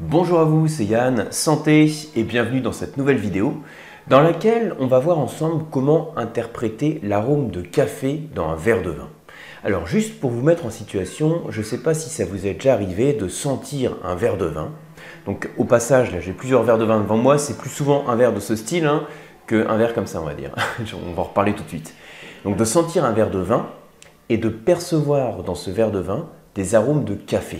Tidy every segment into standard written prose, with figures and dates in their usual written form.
Bonjour à vous, c'est Yann, santé et bienvenue dans cette nouvelle vidéo dans laquelle on va voir ensemble comment interpréter l'arôme de café dans un verre de vin. Alors juste pour vous mettre en situation, je ne sais pas si ça vous est déjà arrivé de sentir un verre de vin. Donc au passage, là j'ai plusieurs verres de vin devant moi, c'est plus souvent un verre de ce style qu'un verre comme ça on va dire. On va en reparler tout de suite. Donc de sentir un verre de vin et de percevoir dans ce verre de vin des arômes de café.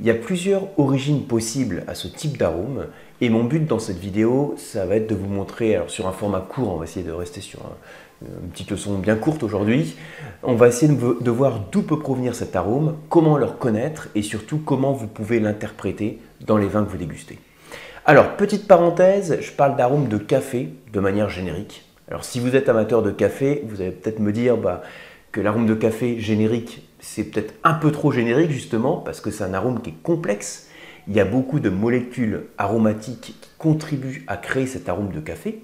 Il y a plusieurs origines possibles à ce type d'arôme et mon but dans cette vidéo, ça va être de vous montrer, alors sur un format court, on va essayer de rester sur une petite leçon bien courte aujourd'hui, on va essayer de voir d'où peut provenir cet arôme, comment le reconnaître et surtout comment vous pouvez l'interpréter dans les vins que vous dégustez. Alors, petite parenthèse, je parle d'arôme de café de manière générique. Alors si vous êtes amateur de café, vous allez peut-être me dire que l'arôme de café générique, c'est peut-être un peu trop générique justement parce que c'est un arôme qui est complexe. Il y a beaucoup de molécules aromatiques qui contribuent à créer cet arôme de café.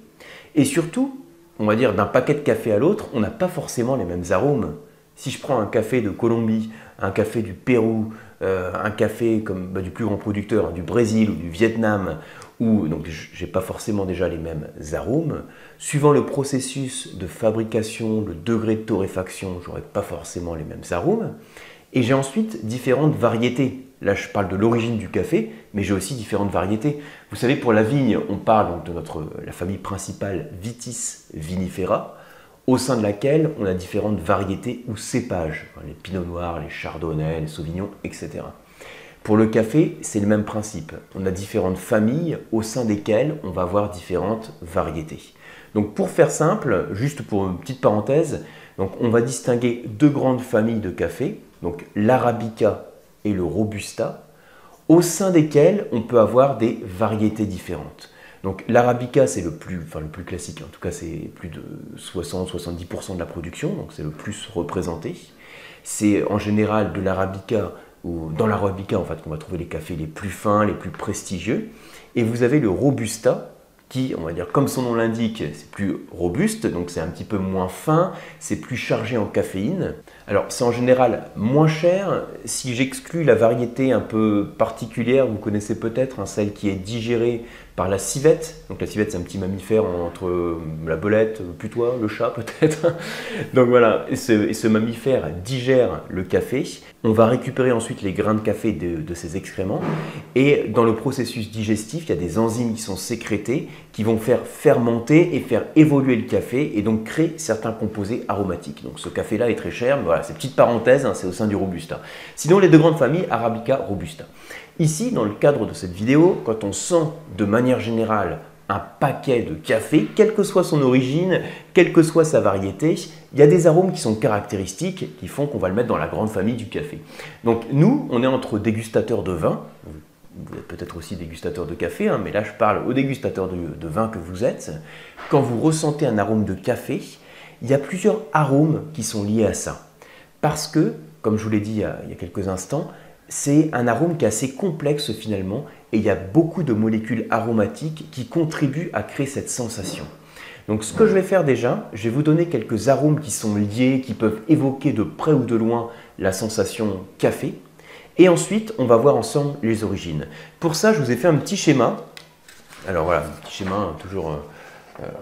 Et surtout, on va dire d'un paquet de café à l'autre, on n'a pas forcément les mêmes arômes. Si je prends un café de Colombie, un café du Pérou, un café comme du plus grand producteur, du Brésil ou du Vietnam, donc je n'ai pas forcément déjà les mêmes arômes. Suivant le processus de fabrication, le degré de torréfaction, je n'aurai pas forcément les mêmes arômes. Et j'ai ensuite différentes variétés. Là, je parle de l'origine du café, mais j'ai aussi différentes variétés. Vous savez, pour la vigne, on parle donc de la famille principale Vitis vinifera, au sein de laquelle on a différentes variétés ou cépages, les pinots noirs, les chardonnays, les sauvignons, etc. Pour le café, c'est le même principe. On a différentes familles au sein desquelles on va avoir différentes variétés. Donc pour faire simple, juste pour une petite parenthèse, donc on va distinguer deux grandes familles de café, donc l'Arabica et le Robusta, au sein desquelles on peut avoir des variétés différentes. Donc l'Arabica, c'est le plus classique, en tout cas c'est plus de 60-70% de la production, donc c'est le plus représenté. C'est en général de l'Arabica, ou dans l'Arabica en fait qu'on va trouver les cafés les plus fins, les plus prestigieux. Et vous avez le Robusta, qui, on va dire, comme son nom l'indique, c'est plus robuste, donc c'est un petit peu moins fin, c'est plus chargé en caféine. Alors c'est en général moins cher. Si j'exclus la variété un peu particulière, vous connaissez peut-être, celle qui est digérée par la civette. Donc la civette, c'est un petit mammifère entre la belette, le putois, le chat peut-être. Donc voilà, et ce mammifère digère le café. On va récupérer ensuite les grains de café de ses excréments. Et dans le processus digestif, il y a des enzymes qui sont sécrétées qui vont faire fermenter et faire évoluer le café et donc créer certains composés aromatiques. Donc ce café-là est très cher, mais voilà, c'est petite parenthèse, c'est au sein du Robusta. Sinon, les deux grandes familles, Arabica, Robusta. Ici, dans le cadre de cette vidéo, quand on sent de manière générale un paquet de café, quelle que soit son origine, quelle que soit sa variété, il y a des arômes qui sont caractéristiques qui font qu'on va le mettre dans la grande famille du café. Donc nous, on est entre dégustateurs de vin, vous êtes peut-être aussi dégustateur de café, mais là je parle aux dégustateurs de vin que vous êtes. Quand vous ressentez un arôme de café, il y a plusieurs arômes qui sont liés à ça. Parce que, comme je vous l'ai dit il y a quelques instants, c'est un arôme qui est assez complexe finalement et il y a beaucoup de molécules aromatiques qui contribuent à créer cette sensation. Donc ce que je vais faire déjà, je vais vous donner quelques arômes qui sont liés, qui peuvent évoquer de près ou de loin la sensation café. Et ensuite, on va voir ensemble les origines. Pour ça, je vous ai fait un petit schéma. Alors voilà, un petit schéma toujours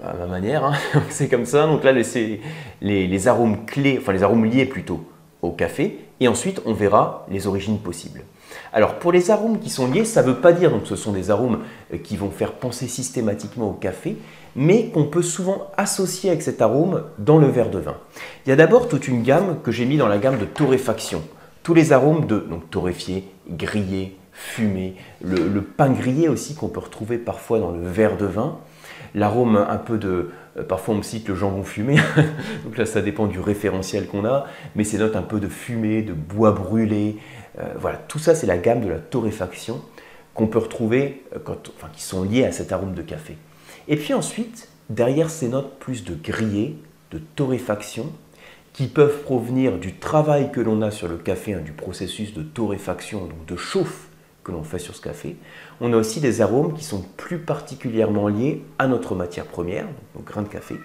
à ma manière. C'est comme ça. Donc là, c'est les arômes clés, enfin les arômes liés plutôt au café. Et ensuite, on verra les origines possibles. Alors pour les arômes qui sont liés, ça ne veut pas dire que ce sont des arômes qui vont faire penser systématiquement au café, mais qu'on peut souvent associer avec cet arôme dans le verre de vin. Il y a d'abord toute une gamme que j'ai mis dans la gamme de torréfaction. Tous les arômes donc torréfié, grillé, fumé, le pain grillé aussi qu'on peut retrouver parfois dans le verre de vin. L'arôme un peu parfois on me cite le jambon fumé, donc là ça dépend du référentiel qu'on a, mais c'est notes un peu de fumée, de bois brûlé. Voilà, tout ça c'est la gamme de la torréfaction qu'on peut retrouver, qui sont liées à cet arôme de café. Et puis ensuite, derrière ces notes plus de grillé, de torréfaction, qui peuvent provenir du travail que l'on a sur le café, du processus de torréfaction, donc de chauffe que l'on fait sur ce café. On a aussi des arômes qui sont plus particulièrement liés à notre matière première, donc grains de café,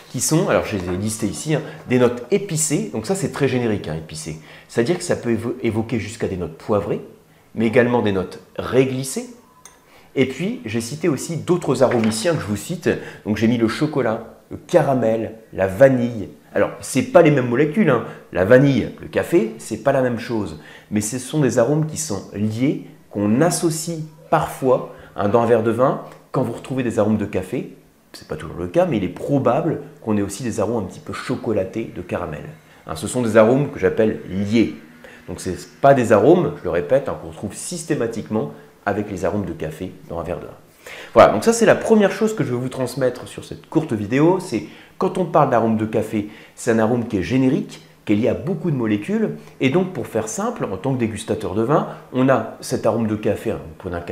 qui sont, alors je les ai listés ici, des notes épicées, donc ça c'est très générique, épicé. C'est-à-dire que ça peut évoquer jusqu'à des notes poivrées, mais également des notes réglissées. Et puis, j'ai cité aussi d'autres aromiciens que je vous cite. Donc, j'ai mis le chocolat, le caramel, la vanille. Alors, ce n'est pas les mêmes molécules, hein. La vanille, le café, ce n'est pas la même chose. Mais ce sont des arômes qui sont liés, qu'on associe parfois dans un verre de vin. Quand vous retrouvez des arômes de café, ce n'est pas toujours le cas, mais il est probable qu'on ait aussi des arômes un petit peu chocolatés de caramel. Ce sont des arômes que j'appelle liés. Donc, ce n'est pas des arômes, je le répète, qu'on retrouve systématiquement avec les arômes de café dans un verre de vin. Voilà, donc ça c'est la première chose que je vais vous transmettre sur cette courte vidéo, c'est quand on parle d'arôme de café, c'est un arôme qui est générique, qui est lié à beaucoup de molécules, et donc pour faire simple, en tant que dégustateur de vin, on a cet arôme de café, vous prenez un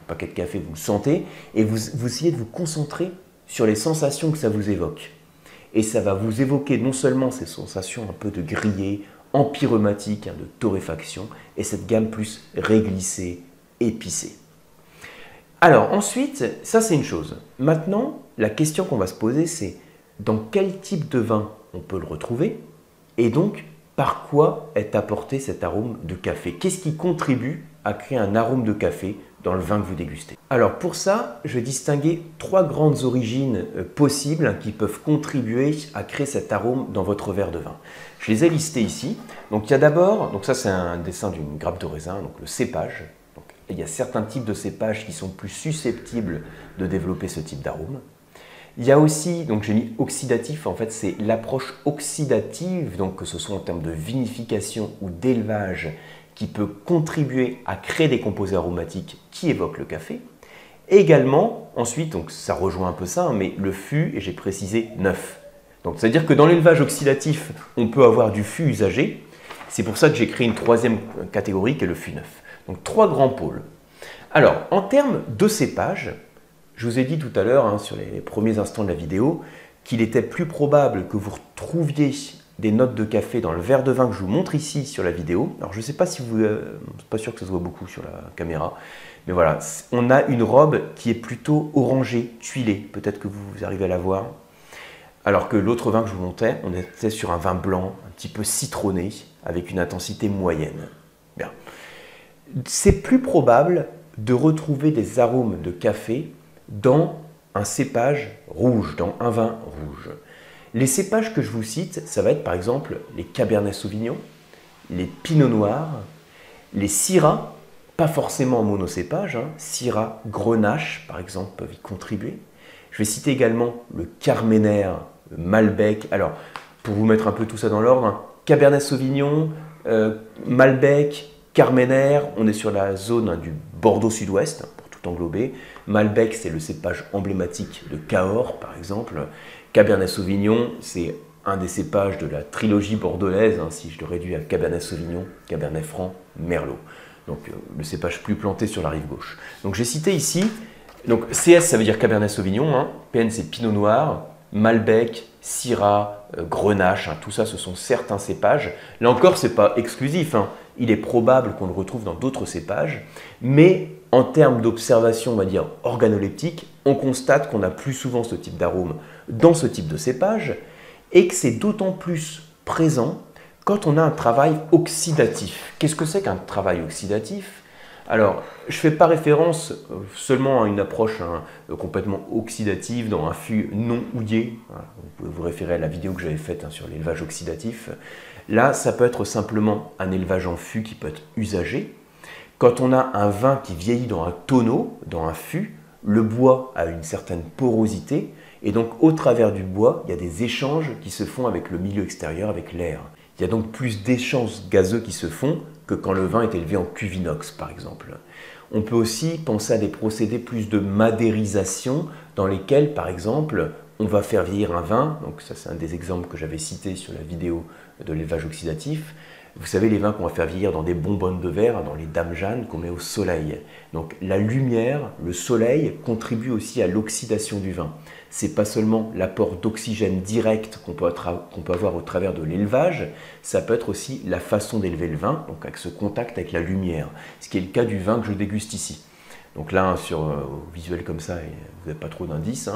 paquet de café, vous le sentez, et vous essayez de vous concentrer sur les sensations que ça vous évoque. Et ça va vous évoquer non seulement ces sensations un peu de grillé, empyromatique, de torréfaction, et cette gamme plus réglissée, épicée. Alors ensuite, ça c'est une chose. Maintenant, la question qu'on va se poser, c'est dans quel type de vin on peut le retrouver et donc par quoi est apporté cet arôme de café? Qu'est-ce qui contribue à créer un arôme de café dans le vin que vous dégustez? Alors pour ça, je vais distinguer trois grandes origines possibles qui peuvent contribuer à créer cet arôme dans votre verre de vin. Je les ai listées ici. Donc il y a d'abord, donc ça c'est un dessin d'une grappe de raisin, donc le cépage. Il y a certains types de cépages qui sont plus susceptibles de développer ce type d'arôme. Il y a aussi, donc j'ai mis oxydatif, en fait c'est l'approche oxydative, donc que ce soit en termes de vinification ou d'élevage, qui peut contribuer à créer des composés aromatiques qui évoquent le café. Et également, ensuite, donc ça rejoint un peu ça, mais le fût, et j'ai précisé neuf. Donc c'est-à-dire que dans l'élevage oxydatif, on peut avoir du fût usagé. C'est pour ça que j'ai créé une troisième catégorie qui est le fût neuf. Donc, trois grands pôles. Alors, en termes de cépage, je vous ai dit tout à l'heure, sur les premiers instants de la vidéo, qu'il était plus probable que vous retrouviez des notes de café dans le verre de vin que je vous montre ici sur la vidéo. Alors, je ne sais pas si vous... pas sûr que ça se voit beaucoup sur la caméra. Mais voilà, on a une robe qui est plutôt orangée, tuilée. Peut-être que vous arrivez à la voir. Alors que l'autre vin que je vous montrais, on était sur un vin blanc, un petit peu citronné, avec une intensité moyenne. Bien. C'est plus probable de retrouver des arômes de café dans un cépage rouge, dans un vin rouge. Les cépages que je vous cite, ça va être par exemple les Cabernet Sauvignon, les Pinot Noirs, les Syrah, pas forcément en monocépage, Syrah, Grenache par exemple peuvent y contribuer. Je vais citer également le Carmenère, le Malbec. Alors, pour vous mettre un peu tout ça dans l'ordre, Cabernet Sauvignon, Malbec, Carmenère, on est sur la zone du Bordeaux Sud-Ouest, pour tout englober. Malbec, c'est le cépage emblématique de Cahors, par exemple. Cabernet Sauvignon, c'est un des cépages de la trilogie bordelaise, si je le réduis à Cabernet Sauvignon, Cabernet Franc, Merlot. Donc le cépage plus planté sur la rive gauche. Donc j'ai cité ici, donc CS ça veut dire Cabernet Sauvignon, PN c'est Pinot Noir, Malbec, Syrah, Grenache, tout ça ce sont certains cépages. Là encore c'est pas exclusif, il est probable qu'on le retrouve dans d'autres cépages, mais en termes d'observation, on va dire organoleptique, on constate qu'on a plus souvent ce type d'arôme dans ce type de cépage et que c'est d'autant plus présent quand on a un travail oxydatif. Qu'est-ce que c'est qu'un travail oxydatif? Alors, je ne fais pas référence seulement à une approche complètement oxydative dans un fût non houillé. Vous pouvez vous référer à la vidéo que j'avais faite sur l'élevage oxydatif. Là, ça peut être simplement un élevage en fût qui peut être usagé. Quand on a un vin qui vieillit dans un tonneau, dans un fût, le bois a une certaine porosité et donc au travers du bois, il y a des échanges qui se font avec le milieu extérieur, avec l'air. Il y a donc plus d'échanges gazeux qui se font que quand le vin est élevé en cuve inox, par exemple. On peut aussi penser à des procédés plus de madérisation dans lesquels, par exemple, on va faire vieillir un vin. Donc ça, c'est un des exemples que j'avais cité sur la vidéo de l'élevage oxydatif. Vous savez, les vins qu'on va faire vieillir dans des bonbonnes de verre, dans les Dames Jeanne qu'on met au soleil. Donc la lumière, le soleil contribue aussi à l'oxydation du vin. Ce n'est pas seulement l'apport d'oxygène direct qu'on peut avoir au travers de l'élevage, ça peut être aussi la façon d'élever le vin, donc avec ce contact avec la lumière, ce qui est le cas du vin que je déguste ici. Donc là, au visuel comme ça, vous n'avez pas trop d'indices,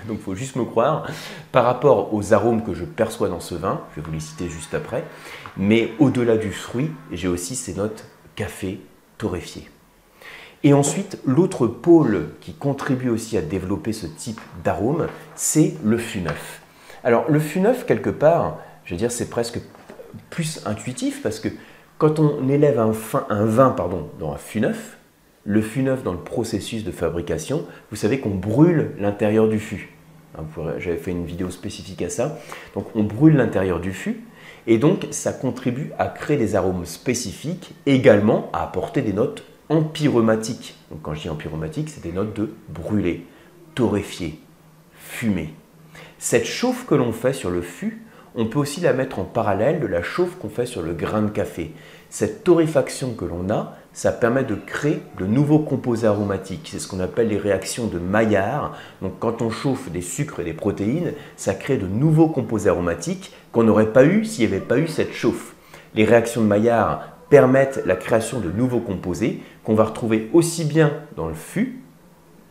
donc il faut juste me croire. Par rapport aux arômes que je perçois dans ce vin, je vais vous les citer juste après, mais au-delà du fruit, j'ai aussi ces notes café torréfié. Et ensuite, l'autre pôle qui contribue aussi à développer ce type d'arôme, c'est le fût neuf. Alors le fût neuf, quelque part, je veux dire, c'est presque plus intuitif parce que quand on élève un vin dans un fût neuf, le fût neuf dans le processus de fabrication, vous savez qu'on brûle l'intérieur du fût. J'avais fait une vidéo spécifique à ça. Donc on brûle l'intérieur du fût et donc ça contribue à créer des arômes spécifiques, également à apporter des notes empyreumatique. Donc quand je dis empyromatique, c'est des notes de brûlé, torréfié, fumé. Cette chauffe que l'on fait sur le fût, on peut aussi la mettre en parallèle de la chauffe qu'on fait sur le grain de café. Cette torréfaction que l'on a, ça permet de créer de nouveaux composés aromatiques. C'est ce qu'on appelle les réactions de Maillard. Donc quand on chauffe des sucres et des protéines, ça crée de nouveaux composés aromatiques qu'on n'aurait pas eu s'il n'y avait pas eu cette chauffe. Les réactions de Maillard permettent la création de nouveaux composés qu'on va retrouver aussi bien dans le fût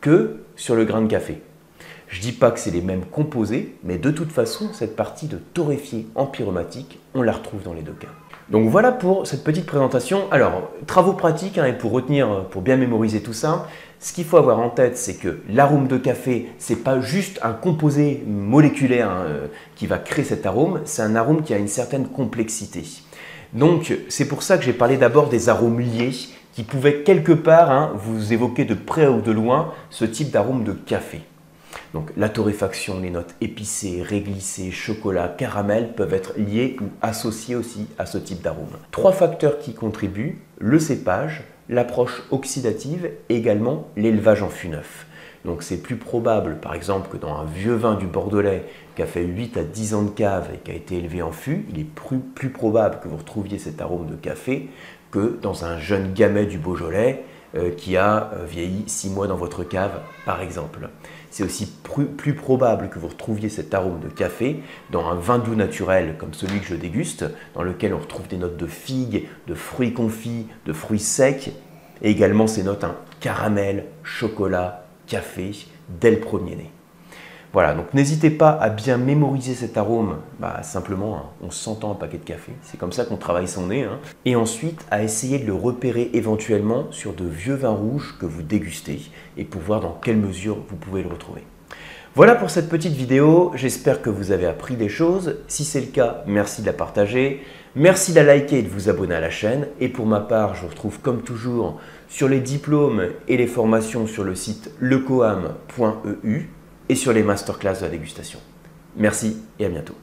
que sur le grain de café. Je ne dis pas que c'est les mêmes composés, mais de toute façon, cette partie de torréfié empyromatique, on la retrouve dans les deux cas. Donc voilà pour cette petite présentation. Alors, travaux pratiques, et pour retenir, pour bien mémoriser tout ça, ce qu'il faut avoir en tête, c'est que l'arôme de café, ce n'est pas juste un composé moléculaire qui va créer cet arôme, c'est un arôme qui a une certaine complexité. Donc, c'est pour ça que j'ai parlé d'abord des arômes liés qui pouvaient quelque part vous évoquer de près ou de loin ce type d'arôme de café. Donc, la torréfaction, les notes épicées, réglissées, chocolat, caramel peuvent être liées ou associées aussi à ce type d'arôme. Trois facteurs qui contribuent, le cépage, l'approche oxydative et également l'élevage en fût neuf. Donc c'est plus probable, par exemple, que dans un vieux vin du Bordelais qui a fait 8 à 10 ans de cave et qui a été élevé en fût, il est plus probable que vous retrouviez cet arôme de café que dans un jeune gamay du Beaujolais qui a vieilli 6 mois dans votre cave, par exemple. C'est aussi plus probable que vous retrouviez cet arôme de café dans un vin doux naturel comme celui que je déguste, dans lequel on retrouve des notes de figues, de fruits confits, de fruits secs, et également ces notes caramel, chocolat, café dès le premier nez. Voilà, donc n'hésitez pas à bien mémoriser cet arôme, simplement on s'entend un paquet de café, c'est comme ça qu'on travaille son nez, et ensuite à essayer de le repérer éventuellement sur de vieux vins rouges que vous dégustez et pour voir dans quelle mesure vous pouvez le retrouver. Voilà pour cette petite vidéo, j'espère que vous avez appris des choses. Si c'est le cas, merci de la partager, merci de la liker et de vous abonner à la chaîne. Et pour ma part, je vous retrouve comme toujours sur les diplômes et les formations sur le site lecoam.eu et sur les masterclass de la dégustation. Merci et à bientôt.